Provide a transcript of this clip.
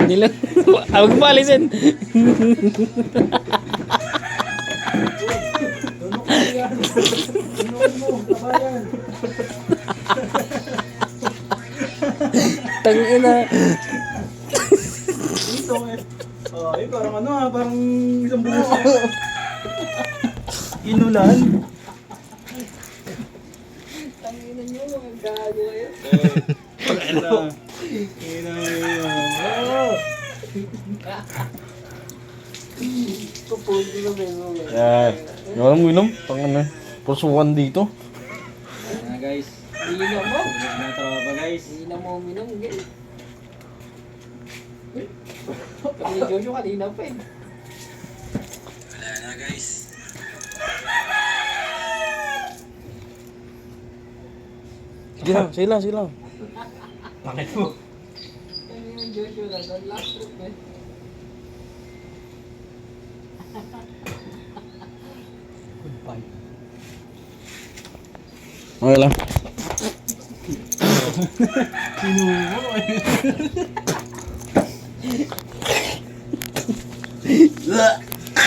Nilang, huwag mo alisin. Tunok mo yan. Tunok mo, kabayan. Tangina. Dito eh. Ay, parang ano ah, parang isang buhos eh. Inulan. Tanginan nyo, mga gago kayo. Pupunti ko kayo. Walang mo inom. Tangina. Pusukan dito. Ayan na guys. Iinom mo. Mga tropa guys. Iinom mo uminom, guys. Kami ni Jojo kanina pa eh. Wala na guys. Sige lang. Bakit mo? Kami ni Jojo na, the last trip eh. Goodbye. Okay lang. Kinuha mo eh.